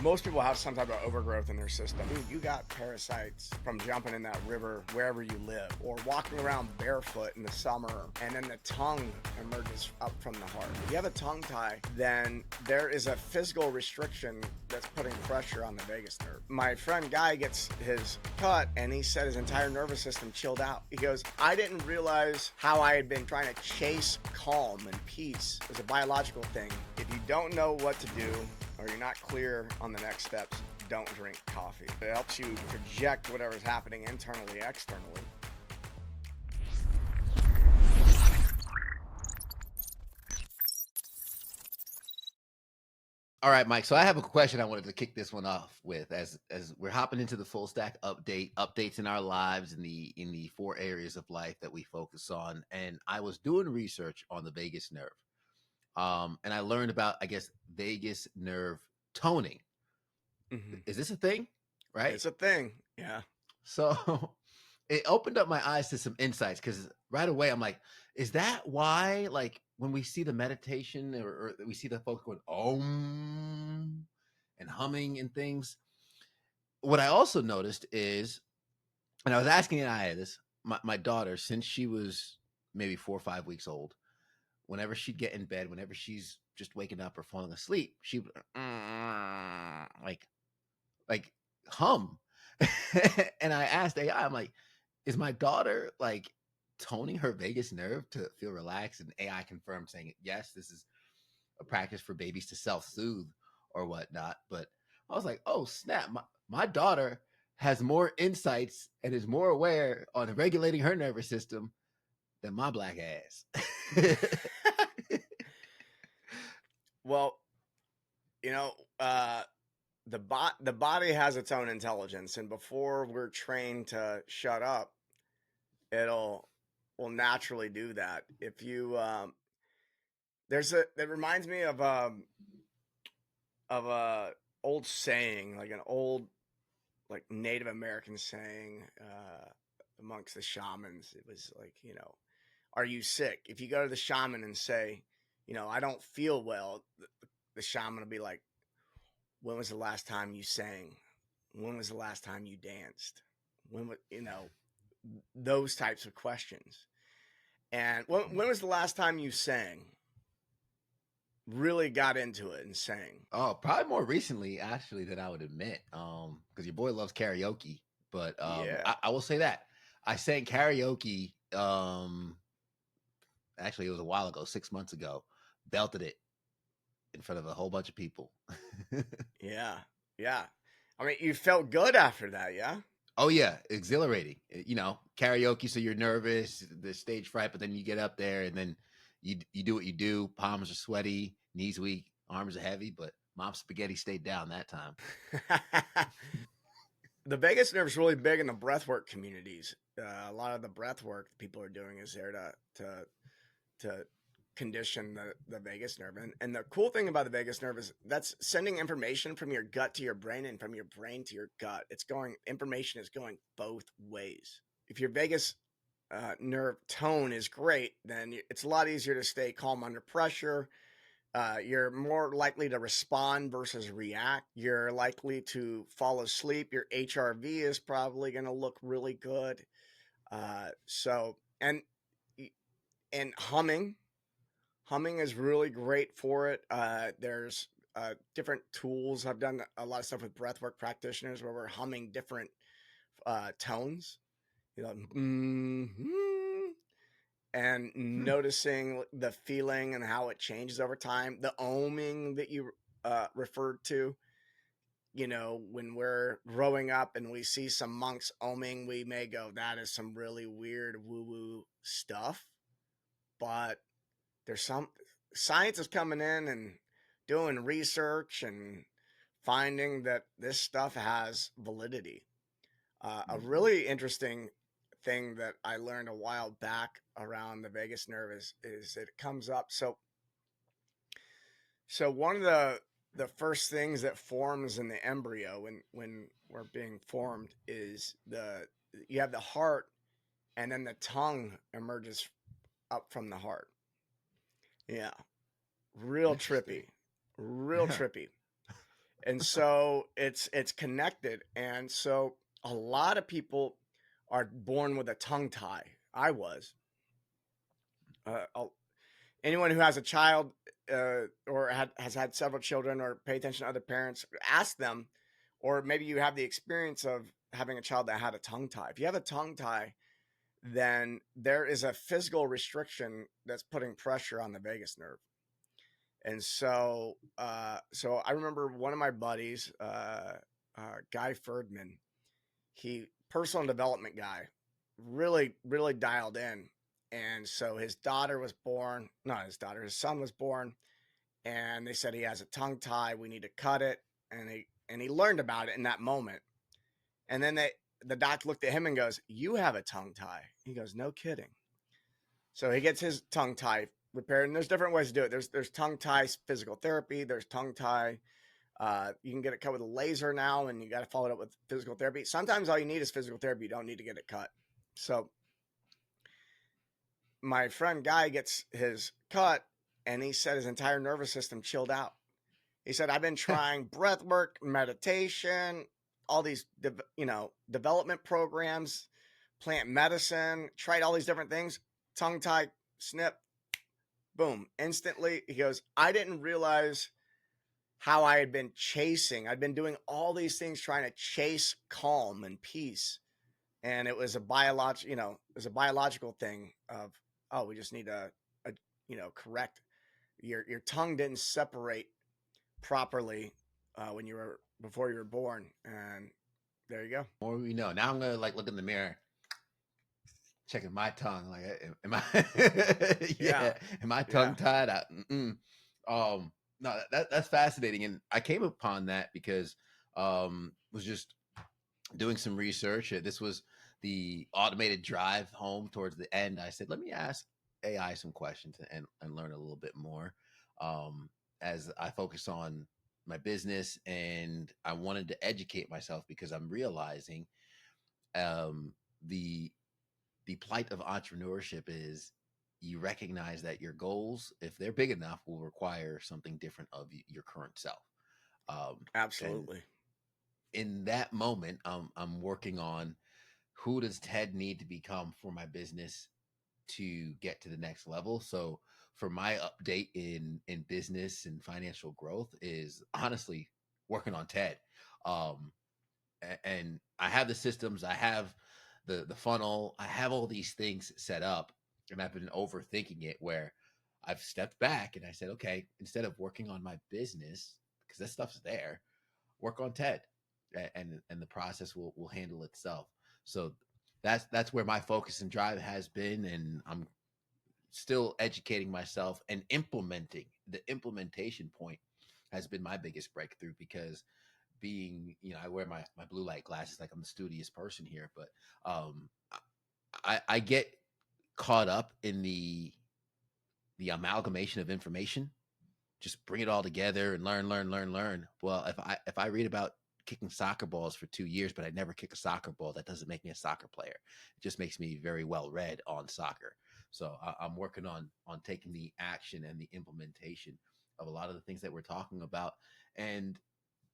Most people have some type of overgrowth in their system. Dude, you got parasites from jumping in that river wherever you live, or walking around barefoot in the summer, and then the tongue emerges up from the heart. If you have a tongue tie, then there is a physical restriction that's putting pressure on the vagus nerve. My friend Guy gets his cut, and he said his entire nervous system chilled out. He goes, I didn't realize how I had been trying to chase calm and peace. It was a biological thing. If you don't know what to do, or you're not clear on the next steps, don't drink coffee. It helps you project whatever's happening internally, externally. All right, Mike. So I have a question I wanted to kick this one off with as we're hopping into the full stack updates in our lives in the 4 areas of life that we focus on. And I was doing research on the vagus nerve. And I learned about, I guess, vagus nerve toning. Mm-hmm. Is this a thing? Right? It's a thing. Yeah. So it opened up my eyes to some insights, because right away I'm like, is that why, like, when we see the meditation or we see the folks going om and humming and things, what I also noticed is, and I was asking Aya this, my daughter, since she was maybe 4 or 5 weeks old, whenever she'd get in bed, whenever she's just waking up or falling asleep, she would like hum. And I asked AI, I'm like, is my daughter like toning her vagus nerve to feel relaxed? And AI confirmed, saying, yes, this is a practice for babies to self-soothe or whatnot. But I was like, oh snap, my daughter has more insights and is more aware on regulating her nervous system than my black ass. Well, you know, the body has its own intelligence, and before we're trained to shut up, will naturally do that. If you that reminds me of a old saying, like an old like Native American saying amongst the shamans. It was like, are you sick? If you go to the shaman and say, I don't feel well, the shaman will be like, when was the last time you sang? When was the last time you danced? When, those types of questions. And when was the last time you sang? Really got into it and sang? Oh, probably more recently, actually, than I would admit. Because your boy loves karaoke. But Yeah. I will say that I sang karaoke. Actually, it was a while ago, 6 months ago. Belted it in front of a whole bunch of people. Yeah. Yeah. I mean, you felt good after that, yeah? Oh yeah, exhilarating. Karaoke, so you're nervous, the stage fright, but then you get up there and then you do what you do. Palms are sweaty, knees weak, arms are heavy, but Mom Spaghetti stayed down that time. The vagus nerve is really big in the breathwork communities. A lot of the breathwork people are doing is there to condition the vagus nerve. And the cool thing about the vagus nerve is that's sending information from your gut to your brain and from your brain to your gut. Information is going both ways. If your vagus nerve tone is great, then it's a lot easier to stay calm under pressure. You're more likely to respond versus react. You're likely to fall asleep. Your HRV is probably going to look really good. And humming is really great for it. There's different tools. I've done a lot of stuff with breathwork practitioners where we're humming different tones, and noticing the feeling and how it changes over time. The oming that you referred to, when we're growing up and we see some monks oming, we may go, that is some really weird woo-woo stuff. But there's some science is coming in and doing research and finding that this stuff has validity. A really interesting thing that I learned a while back around the vagus nerve is it comes up. So one of the first things that forms in the embryo when we're being formed is you have the heart, and then the tongue emerges up from the heart. Yeah. Real trippy. And so it's connected. And so a lot of people are born with a tongue tie. I was. Anyone who has a child or has had several children or pay attention to other parents, ask them, or maybe you have the experience of having a child that had a tongue tie. If you have a tongue tie, then there is a physical restriction that's putting pressure on the vagus nerve. And so I remember one of my buddies, Guy Ferdman, he personal development guy, really dialed in. And so his daughter was born, not his daughter, his son was born, and they said he has a tongue tie. We need to cut it, and he learned about it in that moment. And then the doc looked at him and goes, "You have a tongue tie." He goes, "No kidding." So he gets his tongue tie repaired, and there's different ways to do it. There's tongue tie physical therapy. There's tongue tie. You can get it cut with a laser now, and you got to follow it up with physical therapy. Sometimes all you need is physical therapy. You don't need to get it cut. So my friend Guy gets his cut, and he said his entire nervous system chilled out. He said, "I've been trying breath work, meditation, all these, development programs, plant medicine, tried all these different things. Tongue tie, snip, boom, instantly." He goes, "I didn't realize how I had been chasing. I'd been doing all these things trying to chase calm and peace. And it was a biological thing of, oh, we just need to correct your tongue didn't separate properly when before you were born." And there you go. More we know. Now I'm gonna like look in the mirror, checking my tongue. Like, am I? Yeah. Yeah, am I Yeah. tongue tied? No, that's fascinating, and I came upon that because was just doing some research. This was the automated drive home towards the end. I said, let me ask AI some questions and learn a little bit more as I focus on my business, and I wanted to educate myself because I'm realizing um, the the plight of entrepreneurship is you recognize that your goals, if they're big enough, will require something different of your current self. And Absolutely. in that moment, I'm working on who does Ted need to become for my business to get to the next level. So for my update in business and financial growth is honestly working on Ted. Um, and I have the systems, I have the funnel, I have all these things set up, and I've been overthinking it where I've stepped back and I said, okay, instead of working on my business, because that stuff's there, work on Ted, and the process will handle itself. So that's where my focus and drive has been, and I'm still educating myself and implementing. The implementation point has been my biggest breakthrough because being, I wear my blue light glasses, like I'm the studious person here, but um I get caught up in the amalgamation of information, just bring it all together and learn. Well, if I read about kicking soccer balls for 2 years, but I never kick a soccer ball, that doesn't make me a soccer player. It just makes me very well read on soccer. So I'm working on taking the action and the implementation of a lot of the things that we're talking about. And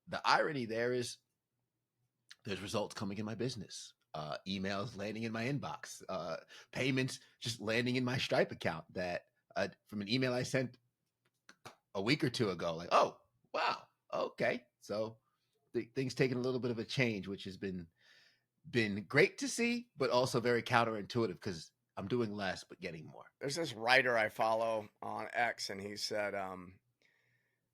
the irony there is there's results coming in my business. Emails landing in my inbox, payments just landing in my Stripe account that from an email I sent a week or two ago. Like, oh, wow, okay. So things taking a little bit of a change, which has been great to see, but also very counterintuitive because I'm doing less but getting more. There's this writer I follow on X, and he said,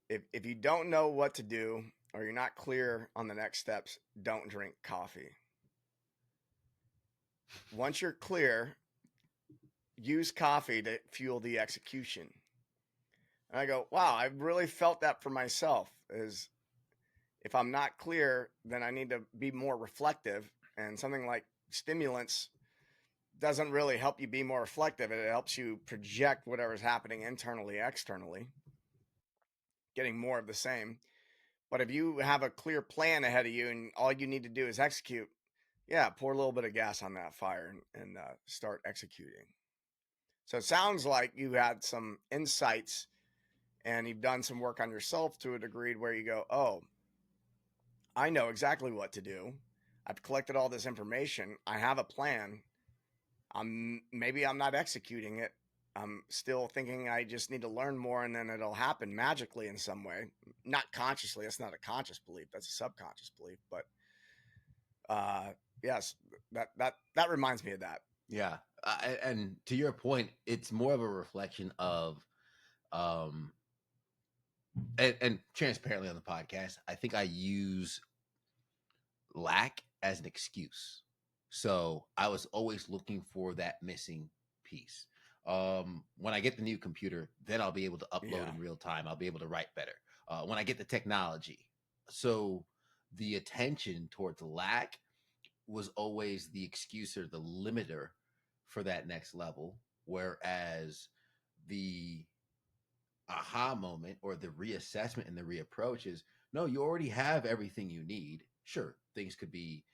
if you don't know what to do or you're not clear on the next steps, don't drink coffee. Once you're clear, use coffee to fuel the execution. And I go, wow, I really felt that for myself. Is if I'm not clear, then I need to be more reflective. And something like stimulants doesn't really help you be more reflective. It helps you project whatever's happening internally, externally, getting more of the same. But if you have a clear plan ahead of you and all you need to do is execute, yeah, pour a little bit of gas on that fire and start executing. So it sounds like you had some insights and you've done some work on yourself to a degree where you go, oh, I know exactly what to do. I've collected all this information. I have a plan. Maybe I'm not executing it. I'm still thinking I just need to learn more and then it'll happen magically in some way. Not consciously. That's not a conscious belief. That's a subconscious belief. But uh yes, that reminds me of that. Yeah. And to your point, it's more of a reflection of, um, and transparently on the podcast, I think I use lack as an excuse. So I was always looking for that missing piece. When I get the new computer, then I'll be able to upload Yeah. in real time. I'll be able to write better. When I get the technology. So the attention towards lack was always the excuse or the limiter for that next level. Whereas the aha moment or the reassessment and the reapproach is, no, you already have everything you need. Sure, things could be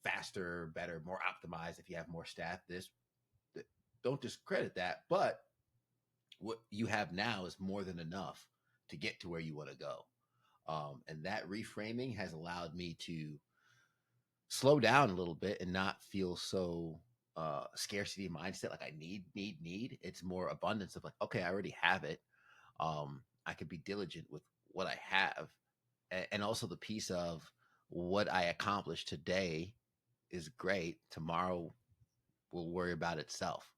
faster, better, more optimized if you have more staff. Don't discredit that, but what you have now is more than enough to get to where you want to go. And that reframing has allowed me to slow down a little bit and not feel so scarcity mindset, like I need. It's more abundance of like, okay, I already have it. I could be diligent with what I have, and also the piece of what I accomplished today is great. Tomorrow will worry about itself,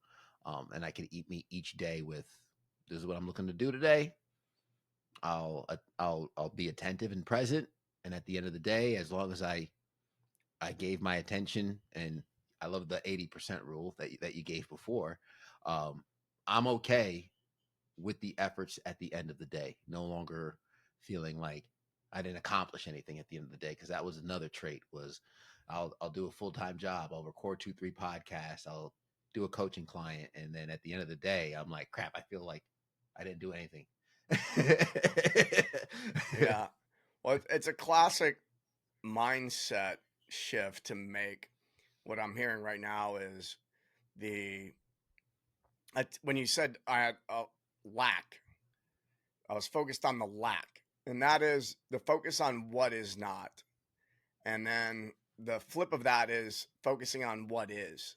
and I can eat me each day with, this is what I'm looking to do today. I'll be attentive and present, and at the end of the day, as long as I gave my attention, and I love the 80% rule that you gave before, um, I'm okay with the efforts at the end of the day, no longer feeling like I didn't accomplish anything at the end of the day. Cause that was another trait, was I'll do a full-time job. I'll record 2-3 podcasts. I'll do a coaching client. And then at the end of the day, I'm like, crap, I feel like I didn't do anything. Yeah. Well, it's a classic mindset shift to make. What I'm hearing right now is the when you said I had a lack, I was focused on the lack, and that is the focus on what is not. And then the flip of that is focusing on what is.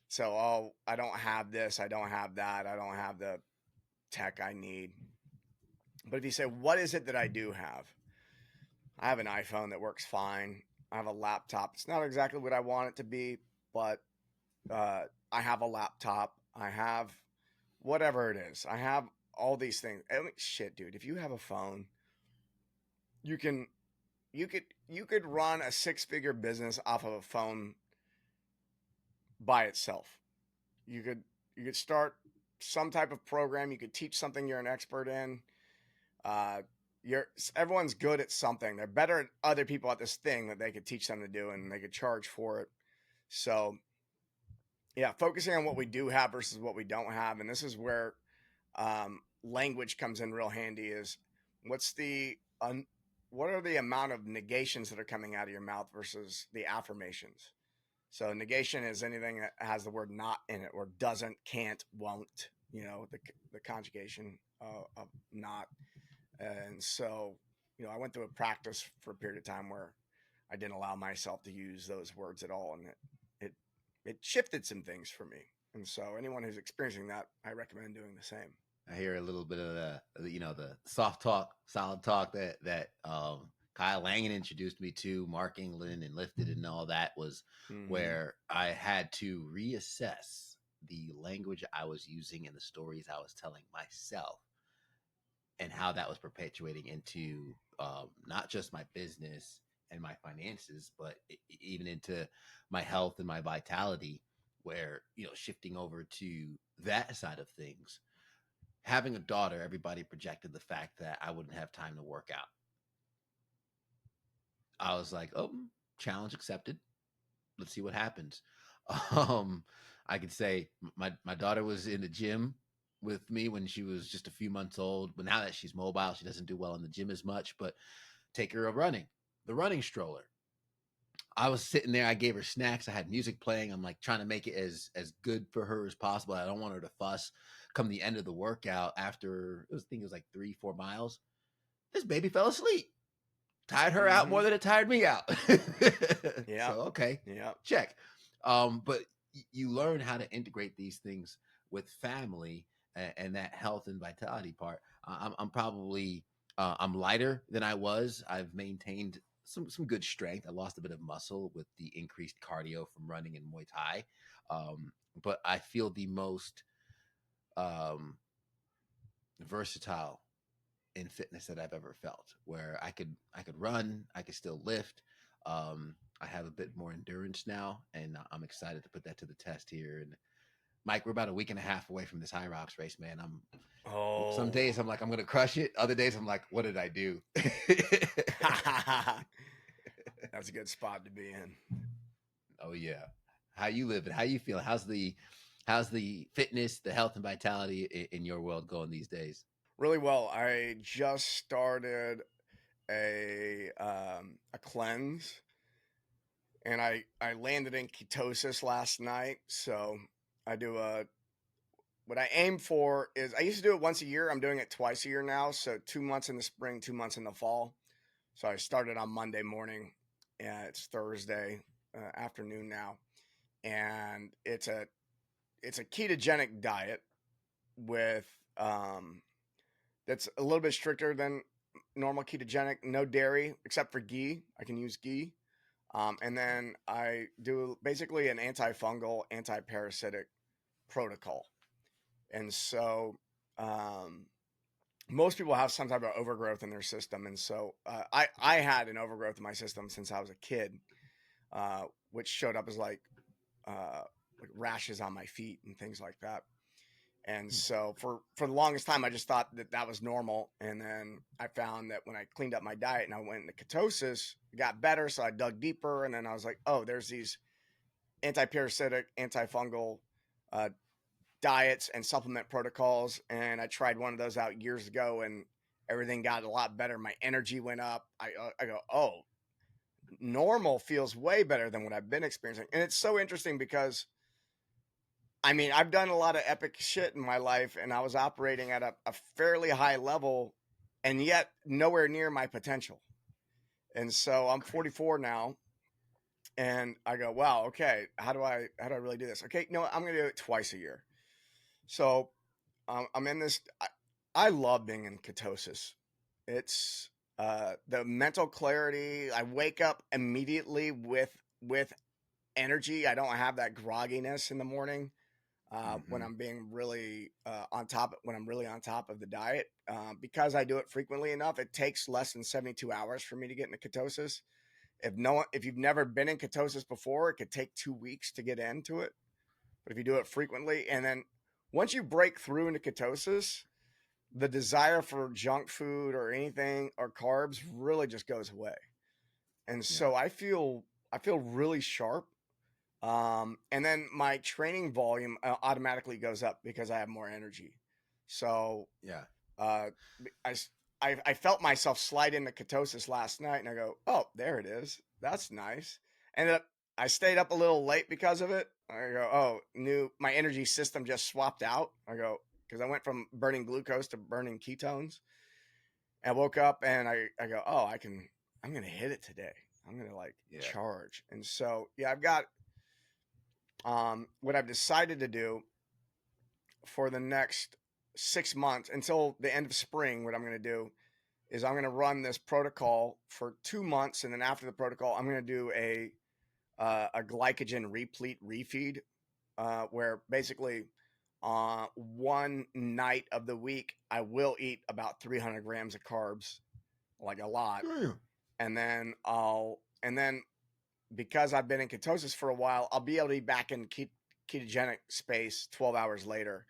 So, oh, I don't have this, I don't have that, I don't have the tech I need. But if you say, what is it that I do have? I have an iPhone that works fine. I have a laptop. It's not exactly what I want it to be, but I have a laptop. I have whatever it is. I have all these things. I mean, shit, dude. If you have a phone, you can you could run a 6-figure business off of a phone by itself. You could start some type of program. You could teach something you're an expert in. Uh, everyone's good at something. They're better at other people at this thing that they could teach them to do, and they could charge for it. So, yeah, focusing on what we do have versus what we don't have, and this is where language comes in real handy. Is what's the what are the amount of negations that are coming out of your mouth versus the affirmations? So negation is anything that has the word not in it, or doesn't, can't, won't. You know, the conjugation of not. And so, you know, I went through a practice for a period of time where I didn't allow myself to use those words at all, and it it shifted some things for me. And so, anyone who's experiencing that, I recommend doing the same. I hear a little bit of the soft talk, solid talk that Kyle Langen introduced me to, Mark England and Lifted and all that, was Mm-hmm. where I had to reassess the language I was using and the stories I was telling myself, and how that was perpetuating into not just my business and my finances, but even into my health and my vitality, where, shifting over to that side of things. Having a daughter, everybody projected the fact that I wouldn't have time to work out. I was like, oh, challenge accepted. Let's see what happens. Um, I could say my daughter was in the gym with me when she was just a few months old. But now that she's mobile, she doesn't do well in the gym as much. But take her running, the running stroller. I was sitting there. I gave her snacks. I had music playing. I'm like trying to make it as good for her as possible. I don't want her to fuss. Come the end of the workout, after I think it was like 3-4 miles, this baby fell asleep. tired her out Mm-hmm. more than it tired me out. So Yep. okay, Yep. check. But you learn how to integrate these things with family and that health and vitality part. I'm probably I'm lighter than I was. I've maintained some good strength. I lost a bit of muscle with the increased cardio from running and Muay Thai, but I feel the most um, versatile in fitness that I've ever felt, where I could run, I could still lift. I have a bit more endurance now, and I'm excited to put that to the test here. And Mike, we're about a week and a half away from this High Rocks race, man. Some Oh. days I'm like I'm gonna crush it. Other days I'm like, what did I do? That's a good spot to be in. Oh yeah, how you living? How you feeling? How's the fitness, the health and vitality in your world going these days? Really well. I just started a cleanse, and I landed in ketosis last night. So I do a what I aim for is I used to do it once a year. I'm doing it twice a year now. So 2 months in the spring, 2 months in the fall. So I started on Monday morning, and it's Thursday afternoon now, and it's a ketogenic diet with that's a little bit stricter than normal ketogenic. No dairy except for ghee. I can use ghee. And then I do basically an antifungal, anti-parasitic protocol. And so um, most people have some type of overgrowth in their system. And so I had an overgrowth in my system since I was a kid, which showed up as like rashes on my feet and things like that. And Hmm. so for the longest time, I just thought that that was normal. And then I found that when I cleaned up my diet and I went into ketosis, it got better. So I dug deeper, and then I was like, oh, there's these anti-parasitic, antifungal uh, diets and supplement protocols. And I tried one of those out years ago, and everything got a lot better. My energy went up. I go, oh, normal feels way better than what I've been experiencing. And it's so interesting because I mean, I've done a lot of epic shit in my life, and I was operating at a fairly high level, and yet nowhere near my potential. And so I'm Crazy. 44 now, and I go, wow, okay, how do I really do this? Okay, no, I'm gonna do it twice a year. So I'm in this. I love being in ketosis. It's the mental clarity. I wake up immediately with energy. I don't have that grogginess in the morning. When Mm-hmm. I'm being really on top when I'm really on top of the diet, because I do it frequently enough. It takes less than 72 hours for me to get into ketosis. If you've never been in ketosis before, it could take 2 weeks to get into it. But if you do it frequently, and then once you break through into ketosis, the desire for junk food or anything or carbs really just goes away. And Yeah. so I feel really sharp. And then my training volume automatically goes up because I have more energy. So Yeah. uh, I, I felt myself slide into ketosis last night, and I go, oh, there it is. That's nice. And I stayed up a little late because of it. I go, oh, my energy system just swapped out. I go, because I went from burning glucose to burning ketones. And I woke up and I go, oh, I'm going to hit it today. I'm going to like Yeah. charge. And so, yeah, I've got what I've decided to do for the next 6 months until the end of spring. What I'm going to do is I'm going to run this protocol for 2 months, and then after the protocol, I'm going to do a glycogen replete refeed, where basically one night of the week I will eat about 300 grams of carbs, like a lot, Damn. and then because I've been in ketosis for a while, I'll be able to be back in ketogenic space 12 hours later.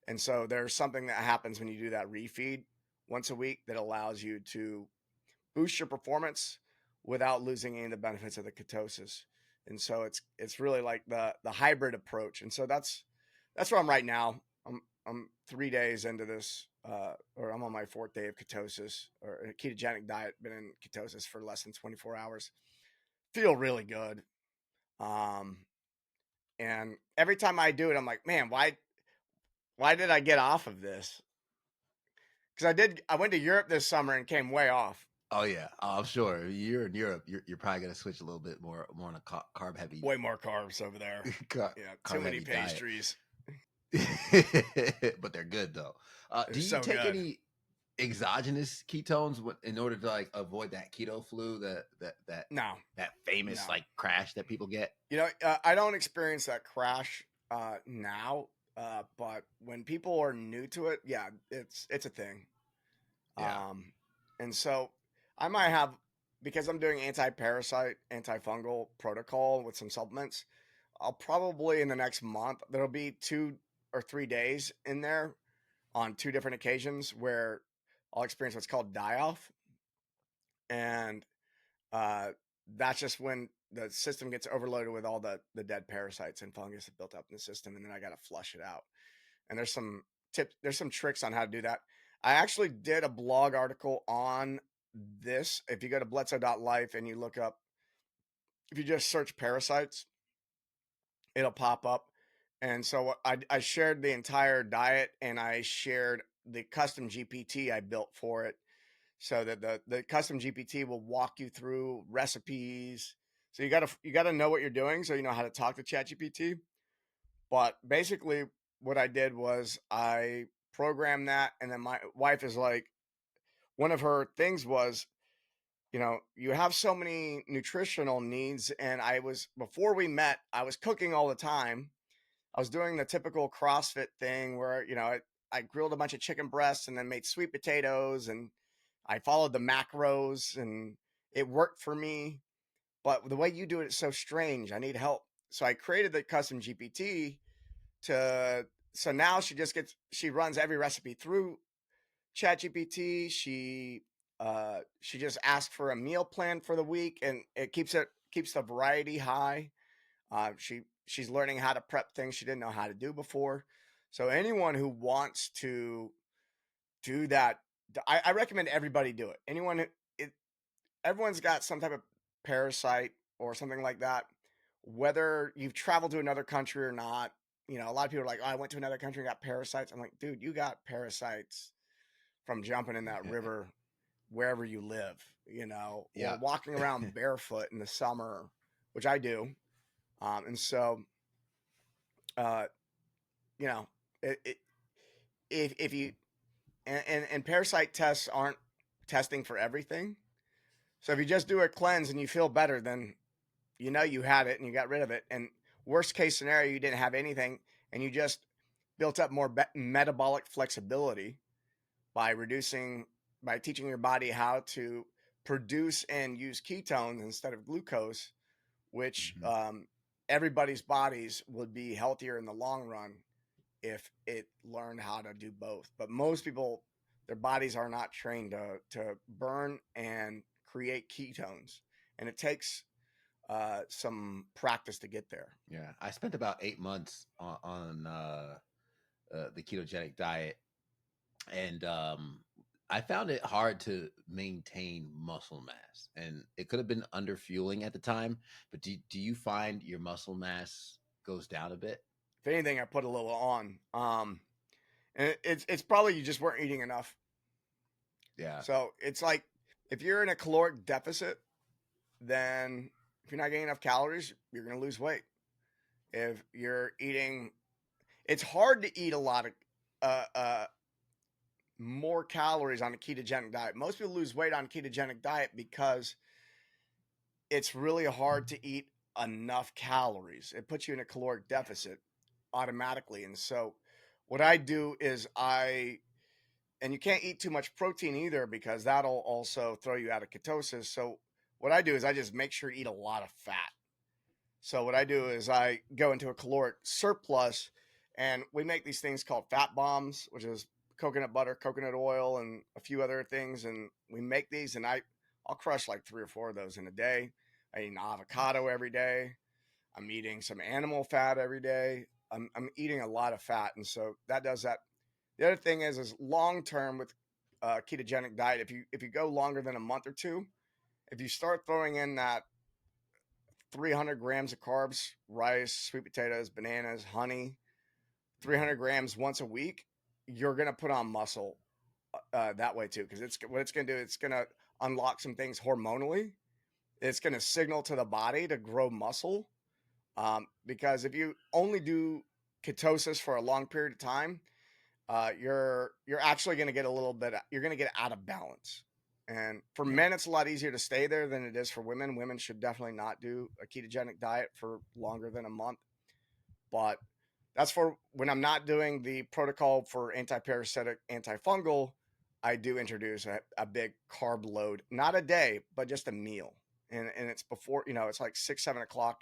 And so there's something that happens when you do that refeed once a week that allows you to boost your performance without losing any of the benefits of the ketosis. And so it's really like the hybrid approach. And so that's where I'm right now. I'm 3 days into this, or I'm on my fourth day of ketosis or a ketogenic diet. Been in ketosis for less than 24 hours. Feel really good. Um, and every time I do it, I'm like, man, why did I get off of this? Because I went to Europe this summer and came way off. Oh yeah, I'm sure you're in Europe. You're probably gonna switch a little bit more on a carb heavy Way more carbs over there. Yeah, too carb many heavy diet. pastries. But they're good though. They're Do you so take good. any exogenous ketones in order to like avoid that keto flu, No, that famous no. like crash that people get? I don't experience that crash now, but when people are new to it, yeah, it's a thing. Yeah. And so I might have, because I'm doing anti-parasite, antifungal protocol with some supplements. I'll probably in the next month there'll be 2 or 3 days in there on two different occasions where I'll experience what's called die off, and uh, that's just when the system gets overloaded with all the dead parasites and fungus that built up in the system, and then I got to flush it out. And there's some tricks on how to do that. I actually did a blog article on this. If you go to bledsoe.life and you look up, if you just search parasites, it'll pop up. And so I shared the entire diet, and I shared the custom GPT I built for it, so that the custom GPT will walk you through recipes. So you gotta know what you're doing, so you know how to talk to ChatGPT. But basically, what I did was I programmed that, and then my wife is like, one of her things was, you have so many nutritional needs, and I was before we met, I was cooking all the time. I was doing the typical CrossFit thing where I grilled a bunch of chicken breasts and then made sweet potatoes, and I followed the macros, and it worked for me. But the way you do it is so strange. I need help. So I created the custom GPT to so now she runs every recipe through ChatGPT. She just asks for a meal plan for the week, and it keeps the variety high. She's learning how to prep things she didn't know how to do before. So anyone who wants to do that, I recommend everybody do it. Everyone's got some type of parasite or something like that. Whether you've traveled to another country or not, a lot of people are like, "Oh, I went to another country and got parasites." I'm like, dude, you got parasites from jumping in that river wherever you live, or Yeah. walking around barefoot in the summer, which I do. And so, uh, you know, it, it, if you and parasite tests aren't testing for everything. So if you just do a cleanse and you feel better, then you had it and you got rid of it. And worst case scenario, you didn't have anything and you just built up more metabolic flexibility by by teaching your body how to produce and use ketones instead of glucose, which Mhm. everybody's bodies would be healthier in the long run if it learned how to do both. But most people, their bodies are not trained to burn and create ketones, and it takes some practice to get there. Yeah. I spent about 8 months on the ketogenic diet, and I found it hard to maintain muscle mass, and it could have been under fueling at the time. But do you find your muscle mass goes down a bit? If anything, I put a little on, and it's probably you just weren't eating enough. Yeah. So it's like if you're in a caloric deficit, then if you're not getting enough calories, you're going to lose weight. If you're eating, it's hard to eat a lot of uh, uh, more calories on a ketogenic diet. Most people lose weight on a ketogenic diet because it's really hard to eat enough calories. It puts you in a caloric deficit automatically. And so what I do is and you can't eat too much protein either because that'll also throw you out of ketosis. So what I do is I just make sure to eat a lot of fat. So what I do is I go into a caloric surplus, and we make these things called fat bombs, which is coconut butter, coconut oil, and a few other things. And we make these, and I'll crush like 3 or 4 of those in a day. I eat an avocado every day. I'm eating some animal fat every day. I'm eating a lot of fat, and so that does that. The other thing is long term with ketogenic diet. If you go longer than a month or two, if you start throwing in that 300 grams of carbs, rice, sweet potatoes, bananas, honey, 300 grams once a week, you're going to put on muscle that way too. Because what it's going to do, it's going to unlock some things hormonally. It's going to signal to the body to grow muscle. Because if you only do ketosis for a long period of time, you're actually going to get a little bit. You're going to get out of balance. And for Yeah. men, it's a lot easier to stay there than it is for women. Women should definitely not do a ketogenic diet for longer than a month. But that's for when I'm not doing the protocol for anti-parasitic, antifungal. I do introduce a big carb load, not a day, but just a meal. And it's before, it's like 6, 7 o'clock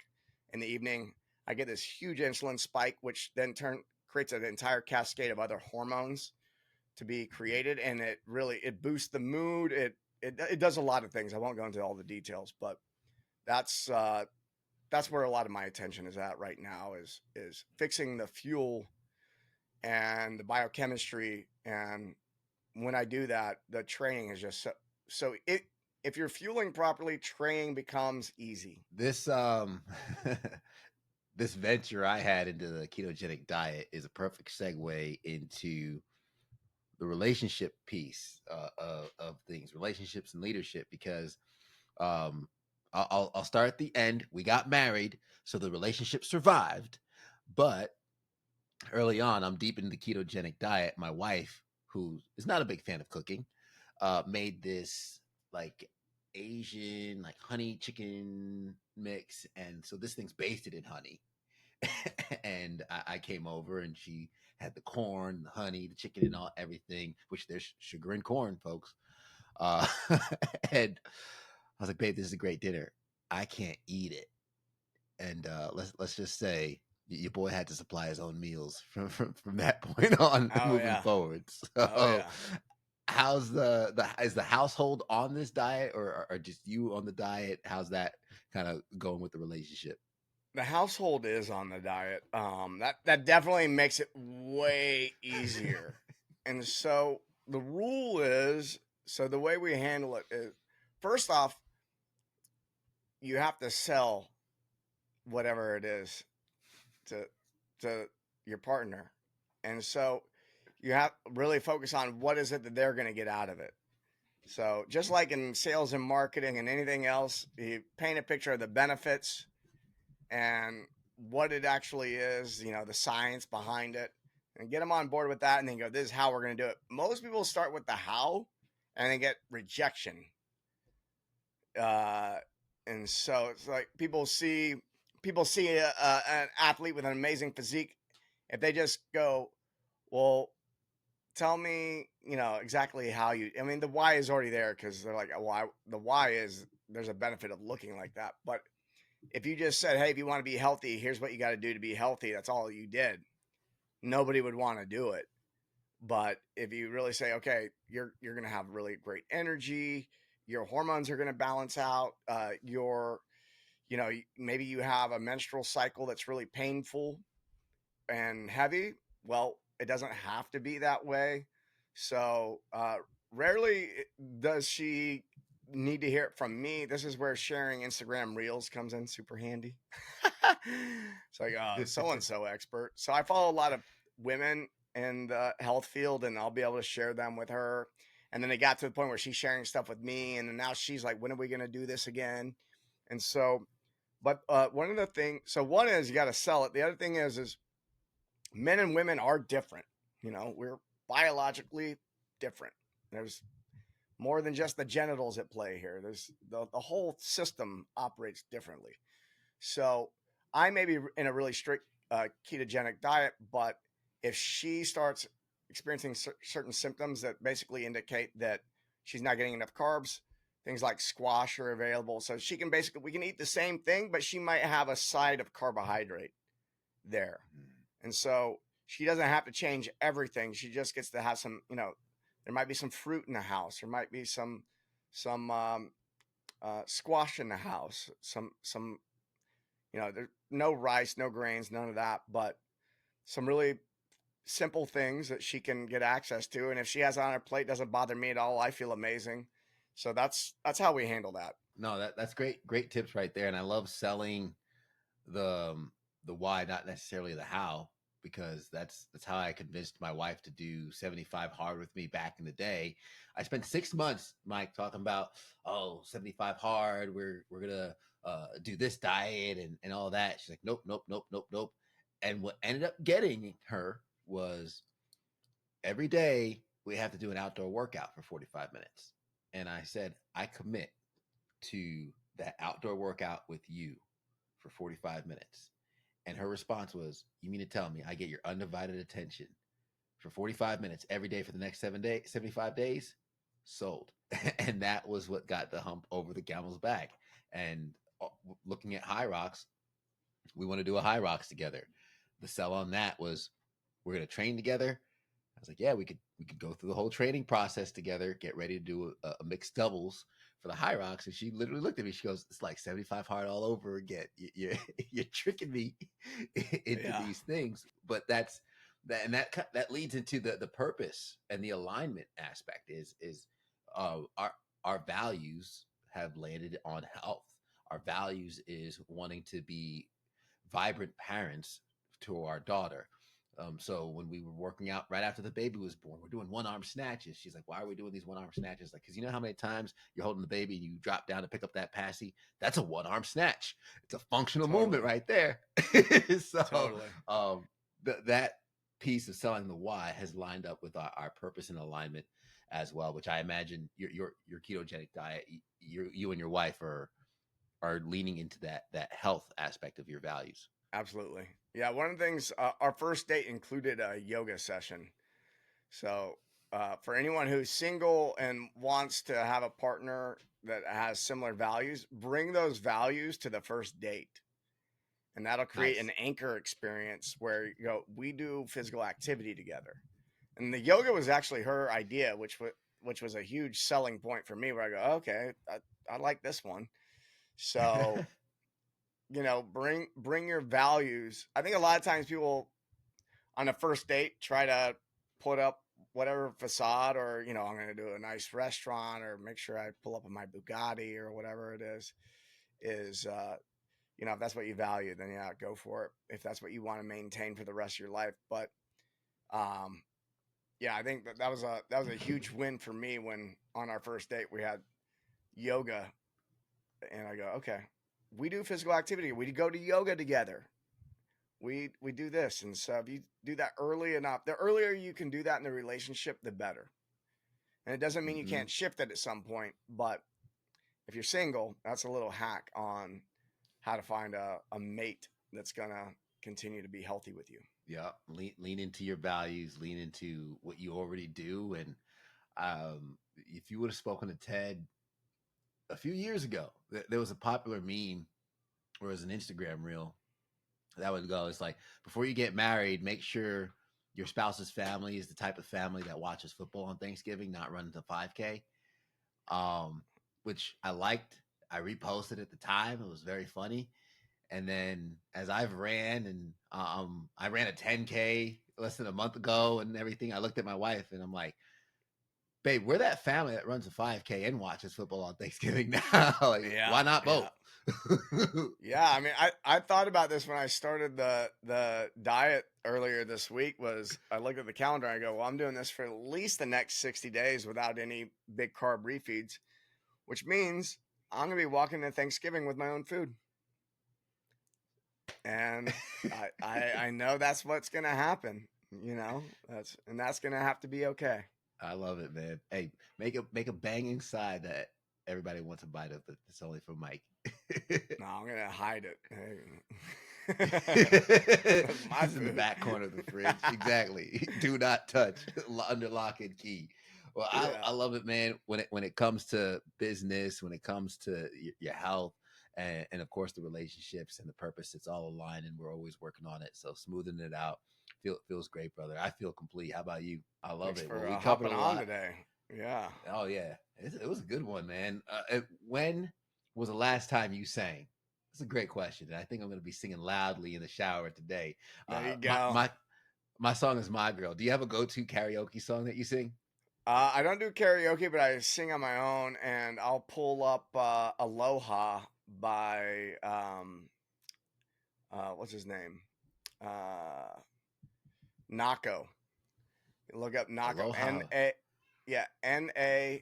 in the evening. I get this huge insulin spike, which then creates an entire cascade of other hormones to be created. And it boosts the mood. It does a lot of things. I won't go into all the details, but that's, that's where a lot of my attention is at right now is fixing the fuel and the biochemistry. And when I do that, the training is just so if you're fueling properly, training becomes easy. This this venture I had into the ketogenic diet is a perfect segue into the relationship piece of things, relationships and leadership, because um, I'll start at the end. We got married, so the relationship survived, but early on, I'm deep into the ketogenic diet. My wife, who is not a big fan of cooking, made this like Asian like honey chicken mix, and so this thing's basted in honey. And I came over, and she had the corn, the honey, the chicken, and all everything. Which there's sugar in corn, folks. Uh, and I was like, "Babe, this is a great dinner. I can't eat it." And let's just say your boy had to supply his own meals from that point on Oh moving yeah. forward. Oh So yeah. how's the is the household on this diet, or just you on the diet? How's that kind of going with the relationship? The household is on the diet. That definitely makes it way easier. And so the rule is, so the way we handle it is, first off, you have to sell whatever it is to to your partner. And so you have to really focus on what is it that they're going to get out of it. So just like in sales and marketing and anything else, you paint a picture of the benefits and what it actually is, the science behind it, and get them on board with that, and then go, this is how we're going to do it. Most people start with the how and they get rejection. Uh, and so it's like people see an athlete with an amazing physique. If they just go, well, tell me, exactly how you. I mean, the why is already there because they're like, well, the why is there's a benefit of looking like that. But if you just said, hey, if you want to be healthy, here's what you got to do to be healthy. That's all you did. Nobody would want to do it. But if you really say, okay, you're going to have really great energy, your hormones are going to balance out, maybe you have a menstrual cycle that's really painful and heavy. Well, it doesn't have to be that way. So rarely does she need to hear it from me. This is where sharing Instagram reels comes in super handy. It's like, so and so expert. So I follow a lot of women in the health field, and I'll be able to share them with her. And then it got to the point where she's sharing stuff with me, and then now she's like, when are we going to do this again? And so, but one of the things, so one is you got to sell it. The other thing is men and women are different. We're biologically different. There's more than just the genitals at play here. There's the whole system operates differently. So I may be in a really strict ketogenic diet, but if she starts experiencing certain symptoms that basically indicate that she's not getting enough carbs, things like squash are available. So we can eat the same thing, but she might have a side of carbohydrate there. And so she doesn't have to change everything. She just gets to have some, there might be some fruit in the house. There might be some squash in the house. Some, there's no rice, no grains, none of that, but some really simple things that she can get access to. And if she has it on her plate, doesn't bother me at all. I feel amazing. So that's how we handle that. No, that's great tips right there, and I love selling the why, not necessarily the how. because that's how I convinced my wife to do 75 hard with me back in the day. I spent 6 months, Mike, talking about 75 hard. We're gonna do this diet and all that. She's like, nope, nope, nope, nope, nope. And what ended up getting her was every day we have to do an outdoor workout for 45 minutes. And I said, I commit to that outdoor workout with you for 45 minutes. And her response was, you mean to tell me I get your undivided attention for 45 minutes every day for the next 75 days? Sold. And that was what got the hump over the camel's back. And looking at High Rocks, we want to do a High Rocks together. The sell on that was we're going to train together. I was like, yeah, we could go through the whole training process together, get ready to do a mixed doubles for the High Rocks. And she literally looked at me. She goes, it's like 75 hard all over again. You're tricking me into these things. But that leads into the purpose and the alignment aspect is our values have landed on health. Our values is wanting to be vibrant parents to our daughter. So when we were working out right after the baby was born, we're doing one arm snatches. She's like, why are we doing these one arm snatches? Like, because you know how many times you're holding the baby and you drop down to pick up that passy? That's a one arm snatch. It's a functional movement right there. So that piece of selling the why has lined up with our purpose and alignment as well, which I imagine your ketogenic diet, you and your wife are leaning into that health aspect of your values. Absolutely. Yeah. One of the things, our first date included a yoga session. So for anyone who's single and wants to have a partner that has similar values, bring those values to the first date. And that'll create an anchor experience where you go, we do physical activity together. And the yoga was actually her idea, which was a huge selling point for me, where I go, okay, I like this one. So bring your values. I think a lot of times people on a first date try to put up whatever facade, or I'm going to do a nice restaurant, or make sure I pull up in my Bugatti or whatever it is if that's what you value, then yeah, go for it. If that's what you want to maintain for the rest of your life. But I think that was a huge win for me when on our first date we had yoga, and I go, okay, we do physical activity. We go to yoga together. We do this. And so if you do that early enough, the earlier you can do that in the relationship, the better. And it doesn't mean you can't shift it at some point, but if you're single, that's a little hack on how to find a mate that's going to continue to be healthy with you. Yeah. Lean into your values, lean into what you already do. And if you would have spoken to Ted a few years ago, there was a popular meme or it was an Instagram reel that would go, it's like, before you get married, make sure your spouse's family is the type of family that watches football on Thanksgiving, not running to 5K. Which I liked. I reposted at the time. It was very funny. And then as I've ran and I ran a 10K less than a month ago and everything, I looked at my wife and I'm like, babe, we're that family that runs a 5K and watches football on Thanksgiving now. Why not both? Yeah. I mean, I thought about this when I started the diet earlier this week. Was I looked at the calendar and I go, well, I'm doing this for at least the next 60 days without any big carb refeeds, which means I'm going to be walking to Thanksgiving with my own food. And I know that's what's going to happen, that's going to have to be okay. I love it, man. Hey, make a banging side that everybody wants a bite of, but it's only for Mike. No, I'm going to hide it. It's in the back corner of the fridge. Exactly. Do not touch. Under lock and key. Well, I love it, man. When it comes to business, when it comes to your health, and of course the relationships and the purpose, it's all aligned, and we're always working on it. So smoothing it out feels great, brother. I feel complete. How about you? I love Thanks it. for we covered a lot today. Yeah. Oh yeah, it was a good one, man. When was the last time you sang? That's a great question, and I think I'm going to be singing loudly in the shower today. There you go. My song is My Girl. Do you have a go-to karaoke song that you sing? I don't do karaoke, but I sing on my own, and I'll pull up Aloha by what's his name? Nahko. Look up Nahko. Aloha. Nahko.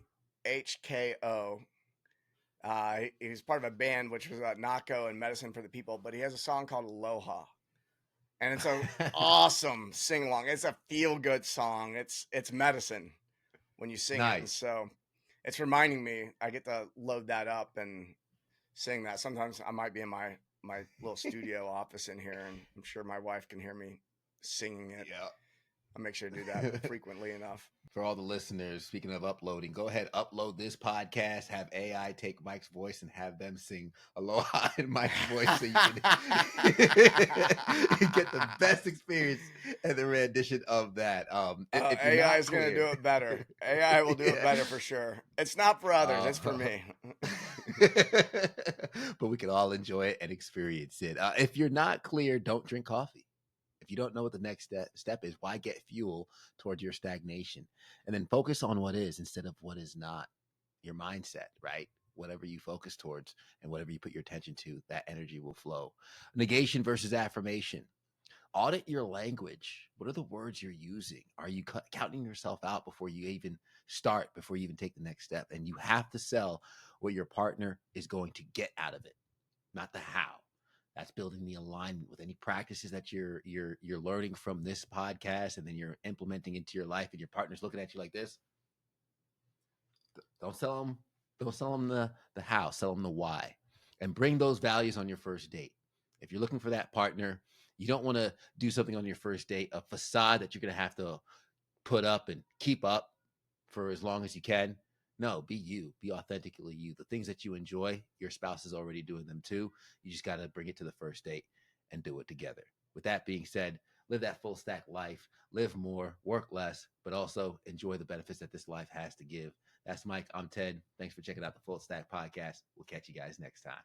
He was part of a band which was Nahko and Medicine for the People, but he has a song called Aloha, and it's a awesome sing along. It's a feel good song. It's medicine when you sing it, and Nice. so it's reminding me. I get to load that up and sing that. Sometimes I might be in my little studio office in here, and I'm sure my wife can hear me singing it. Yeah. I'll make sure to do that frequently enough. For all the listeners, speaking of uploading, go ahead, upload this podcast, have AI take Mike's voice and have them sing Aloha in Mike's voice so you can get the best experience and the rendition of that. If you're AI not is going to clear, do it better. AI will do it better for sure. It's not for others, it's for me. But we can all enjoy it and experience it. If you're not clear, don't drink coffee. If you don't know what the next step is, why get fuel towards your stagnation? And then focus on what is instead of what is not. Your mindset, right? Whatever you focus towards and whatever you put your attention to, that energy will flow. Negation versus affirmation. Audit your language. What are the words you're using? Are you counting yourself out before you even start, before you even take the next step? And you have to sell what your partner is going to get out of it, not the how. That's building the alignment with any practices that you're learning from this podcast, and then you're implementing into your life, and your partner's looking at you like this. Don't sell them the how, sell them the why, and bring those values on your first date. If you're looking for that partner, you don't want to do something on your first date, a facade that you're going to have to put up and keep up for as long as you can. No, be you, be authentically you. The things that you enjoy, your spouse is already doing them too. You just got to bring it to the first date and do it together. With that being said, live that full stack life, live more, work less, but also enjoy the benefits that this life has to give. That's Mike. I'm Ted. Thanks for checking out the Full Stack Podcast. We'll catch you guys next time.